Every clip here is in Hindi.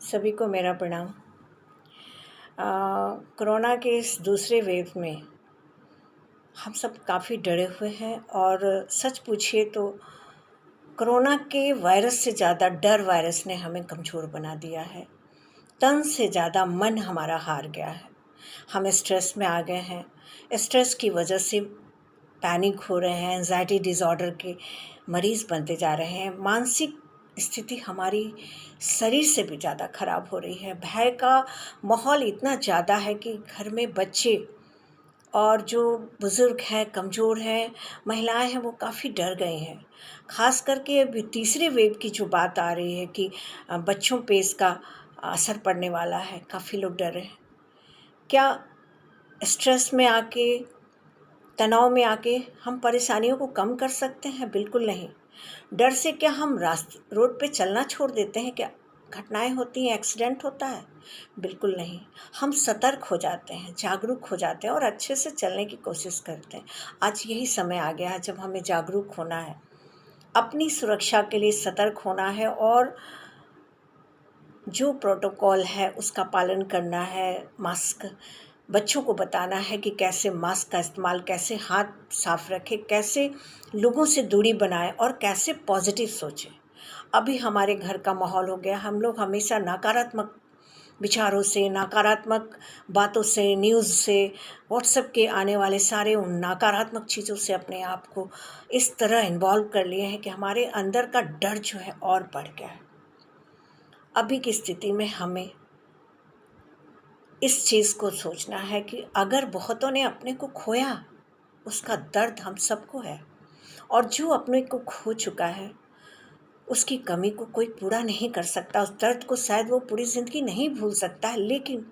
सभी को मेरा प्रणाम। कोरोना के इस दूसरे वेव में हम सब काफ़ी डरे हुए हैं और सच पूछिए तो कोरोना के वायरस से ज़्यादा डर वायरस ने हमें कमज़ोर बना दिया है। तन से ज़्यादा मन हमारा हार गया है। हम स्ट्रेस में आ गए हैं। स्ट्रेस की वजह से पैनिक हो रहे हैं, एंजाइटी डिसऑर्डर के मरीज़ बनते जा रहे हैं। मानसिक स्थिति हमारी शरीर से भी ज़्यादा ख़राब हो रही है। भय का माहौल इतना ज़्यादा है कि घर में बच्चे और जो बुज़ुर्ग हैं, कमज़ोर हैं, महिलाएं हैं, वो काफ़ी डर गए हैं। ख़ास करके अभी तीसरे वेव की जो बात आ रही है कि बच्चों पे इसका असर पड़ने वाला है, काफ़ी लोग डर रहे हैं। क्या स्ट्रेस में आके, तनाव में आके हम परेशानियों को कम कर सकते हैं? बिल्कुल नहीं। डर से क्या हम रोड पे चलना छोड़ देते हैं? क्या घटनाएं होती हैं, एक्सीडेंट होता है? बिल्कुल नहीं। हम सतर्क हो जाते हैं, जागरूक हो जाते हैं और अच्छे से चलने की कोशिश करते हैं। आज यही समय आ गया है जब हमें जागरूक होना है, अपनी सुरक्षा के लिए सतर्क होना है और जो प्रोटोकॉल है उसका पालन करना है। मास्क, बच्चों को बताना है कि कैसे मास्क का इस्तेमाल, कैसे हाथ साफ रखें, कैसे लोगों से दूरी बनाएं और कैसे पॉजिटिव सोचें। अभी हमारे घर का माहौल हो गया, हम लोग हमेशा नकारात्मक विचारों से, नकारात्मक बातों से, न्यूज़ से, व्हाट्सएप के आने वाले सारे उन नकारात्मक चीज़ों से अपने आप को इस तरह इन्वॉल्व कर लिए हैं कि हमारे अंदर का डर जो है और बढ़ गया है। अभी की स्थिति में हमें इस चीज़ को सोचना है कि अगर बहुतों ने अपने को खोया, उसका दर्द हम सबको है और जो अपने को खो चुका है उसकी कमी को कोई पूरा नहीं कर सकता। उस दर्द को शायद वो पूरी ज़िंदगी नहीं भूल सकता है, लेकिन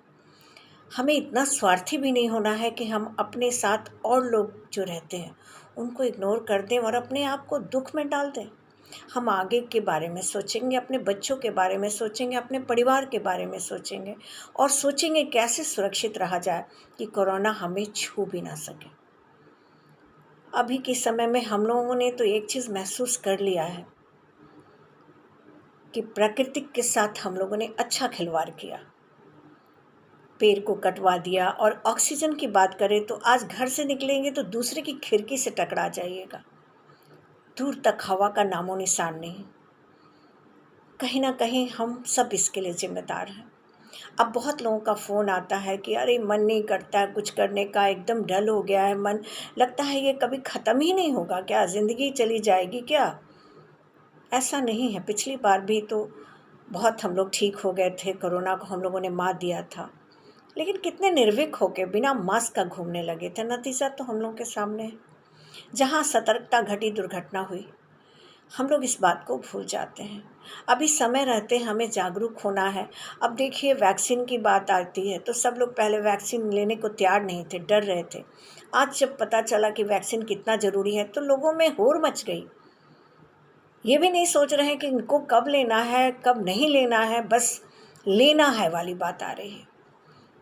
हमें इतना स्वार्थी भी नहीं होना है कि हम अपने साथ और लोग जो रहते हैं उनको इग्नोर कर दें और अपने आप को दुख में डाल दें। हम आगे के बारे में सोचेंगे, अपने बच्चों के बारे में सोचेंगे, अपने परिवार के बारे में सोचेंगे और सोचेंगे कैसे सुरक्षित रहा जाए कि कोरोना हमें छू भी ना सके। अभी के समय में हम लोगों ने तो एक चीज़ महसूस कर लिया है कि प्रकृति के साथ हम लोगों ने अच्छा खिलवाड़ किया, पेड़ को कटवा दिया। और ऑक्सीजन की बात करें तो आज घर से निकलेंगे तो दूसरे की खिड़की से टकरा जाइएगा, दूर तक हवा का नामो निशान नहीं। कहीं ना कहीं हम सब इसके लिए जिम्मेदार हैं। अब बहुत लोगों का फ़ोन आता है कि अरे मन नहीं करता है कुछ करने का, एकदम डल हो गया है मन, लगता है ये कभी ख़त्म ही नहीं होगा क्या, ज़िंदगी चली जाएगी क्या? ऐसा नहीं है। पिछली बार भी तो बहुत हम लोग ठीक हो गए थे, कोरोना को हम लोगों ने मात दिया था, लेकिन कितने निर्भीक होकर बिना मास्क का घूमने लगे थे। नतीजा तो हम लोगों के सामने है। जहाँ सतर्कता घटी, दुर्घटना हुई। हम लोग इस बात को भूल जाते हैं। अभी समय रहते हमें जागरूक होना है। अब देखिए, वैक्सीन की बात आती है तो सब लोग पहले वैक्सीन लेने को तैयार नहीं थे, डर रहे थे। आज जब पता चला कि वैक्सीन कितना ज़रूरी है तो लोगों में होड़ मच गई। ये भी नहीं सोच रहे हैं कि इनको कब लेना है, कब नहीं लेना है, बस लेना है वाली बात आ रही है।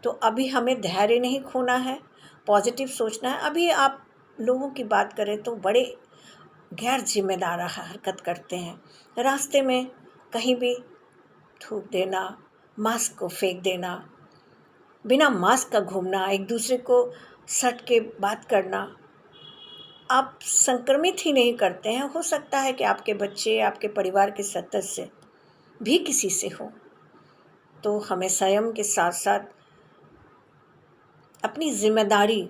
तो अभी हमें धैर्य नहीं खोना है, पॉजिटिव सोचना है। अभी आप लोगों की बात करें तो बड़े गैर जिम्मेदार हरकत करते हैं। रास्ते में कहीं भी थूक देना, मास्क को फेंक देना, बिना मास्क का घूमना, एक दूसरे को सट के बात करना। आप संक्रमित ही नहीं करते हैं, हो सकता है कि आपके बच्चे, आपके परिवार के सदस्य भी किसी से हो। तो हमें संयम के साथ साथ अपनी जिम्मेदारी,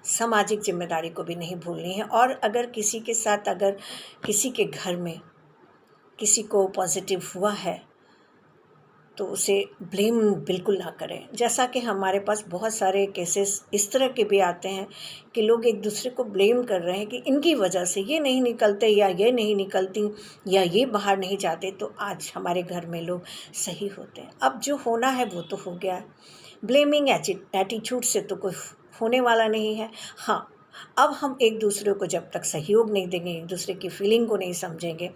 सामाजिक जिम्मेदारी को भी नहीं भूलनी है। और अगर किसी के साथ, अगर किसी के घर में किसी को पॉजिटिव हुआ है तो उसे ब्लेम बिल्कुल ना करें। जैसा कि हमारे पास बहुत सारे केसेस इस तरह के भी आते हैं कि लोग एक दूसरे को ब्लेम कर रहे हैं कि इनकी वजह से ये नहीं निकलते या ये नहीं निकलती या ये बाहर नहीं जाते तो आज हमारे घर में लोग सही होते हैं। अब जो होना है वो तो हो गया है। ब्लेमिंग एटीट्यूड से तो कोई होने वाला नहीं है। हाँ, अब हम एक दूसरे को जब तक सहयोग नहीं देंगे, एक दूसरे की फीलिंग को नहीं समझेंगे,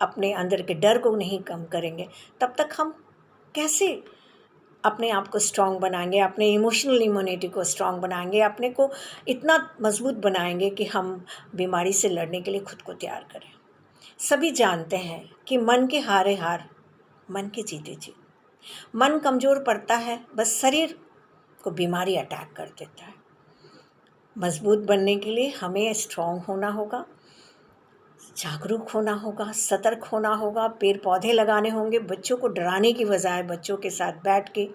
अपने अंदर के डर को नहीं कम करेंगे, तब तक हम कैसे अपने आप को स्ट्रॉन्ग बनाएंगे, अपने इमोशनल इम्यूनिटी को स्ट्रॉन्ग बनाएंगे, अपने को इतना मजबूत बनाएंगे कि हम बीमारी से लड़ने के लिए खुद को तैयार करें। सभी जानते हैं कि मन के हारे हार, मन की जीते जी। मन कमज़ोर पड़ता है, बस शरीर को बीमारी अटैक कर देता है। मजबूत बनने के लिए हमें स्ट्रॉन्ग होना होगा, जागरूक होना होगा, सतर्क होना होगा, पेड़ पौधे लगाने होंगे, बच्चों को डराने की बजाय बच्चों के साथ बैठ के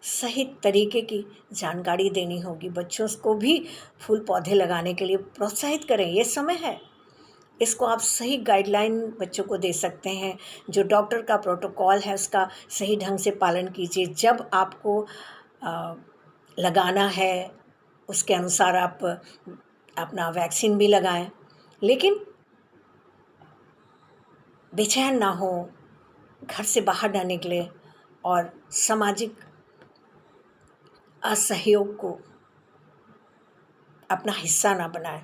सही तरीके की जानकारी देनी होगी। बच्चों को भी फूल पौधे लगाने के लिए प्रोत्साहित करें, ये समय है। इसको आप सही गाइडलाइन बच्चों को दे सकते हैं। जो डॉक्टर का प्रोटोकॉल है उसका सही ढंग से पालन कीजिए। जब आपको लगाना है उसके अनुसार आप अपना वैक्सीन भी लगाएं, लेकिन बेचैन ना हो, घर से बाहर ना निकले और सामाजिक असहयोग को अपना हिस्सा ना बनाएं।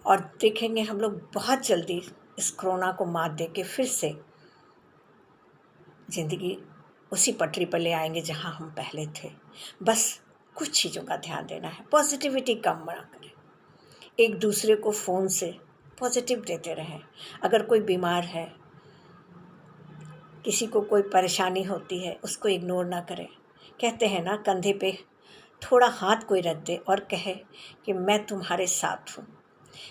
और देखेंगे हम लोग बहुत जल्दी इस कोरोना को मात दे के फिर से ज़िंदगी उसी पटरी पर ले आएंगे जहां हम पहले थे। बस कुछ चीज़ों का ध्यान देना है, पॉजिटिविटी कम ना करें, एक दूसरे को फ़ोन से पॉजिटिव देते रहें। अगर कोई बीमार है, किसी को कोई परेशानी होती है, उसको इग्नोर ना करें। कहते हैं ना, कंधे पे थोड़ा हाथ कोई रख दे और कहे कि मैं तुम्हारे साथ हूँ।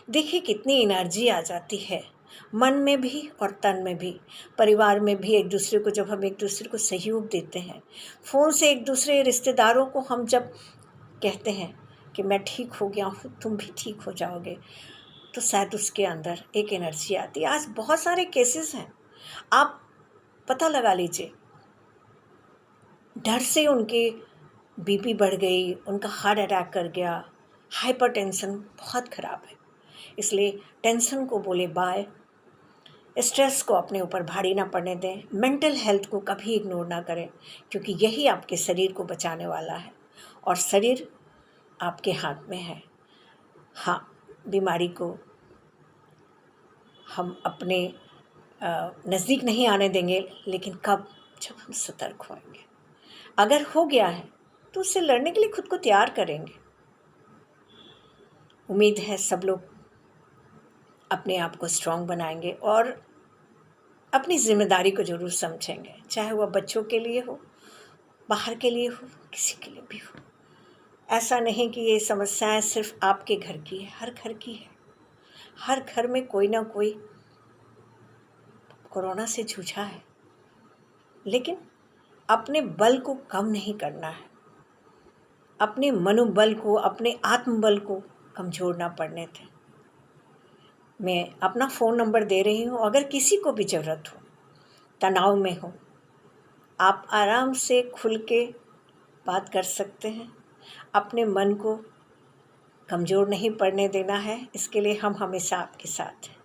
देखिए कितनी एनर्जी आ जाती है, मन में भी और तन में भी। परिवार में भी एक दूसरे को जब हम एक दूसरे को सहयोग देते हैं, फ़ोन से एक दूसरे रिश्तेदारों को हम जब कहते हैं कि मैं ठीक हो गया हूँ, तुम भी ठीक हो जाओगे, तो शायद उसके अंदर एक एनर्जी आती है। आज बहुत सारे केसेस हैं, आप पता लगा लीजिए। डर से उनके बीपी बढ़ गई, उनका हार्ट अटैक कर गया। हाइपरटेंशन बहुत ख़राब है, इसलिए टेंशन को बोले बाय। स्ट्रेस को अपने ऊपर भारी ना पड़ने दें। मेंटल हेल्थ को कभी इग्नोर ना करें, क्योंकि यही आपके शरीर को बचाने वाला है और शरीर आपके हाथ में है। हाँ, बीमारी को हम अपने नज़दीक नहीं आने देंगे, लेकिन कब? जब हम सतर्क होंगे। अगर हो गया है तो उससे लड़ने के लिए खुद को तैयार करेंगे। उम्मीद है सब लोग अपने आप को स्ट्रॉन्ग बनाएंगे और अपनी जिम्मेदारी को ज़रूर समझेंगे, चाहे वह बच्चों के लिए हो, बाहर के लिए हो, किसी के लिए भी हो। ऐसा नहीं कि ये समस्याएं सिर्फ आपके घर की है, हर घर की है। हर घर में कोई ना कोई कोरोना से जूझा है, लेकिन अपने बल को कम नहीं करना है, अपने मनोबल को, अपने आत्मबल को कमज़ोर ना पड़ने दें। मैं अपना फ़ोन नंबर दे रही हूँ, अगर किसी को भी ज़रूरत हो, तनाव में हो, आप आराम से खुल के बात कर सकते हैं। अपने मन को कमज़ोर नहीं पड़ने देना है, इसके लिए हम हमेशा आपके साथ हैं।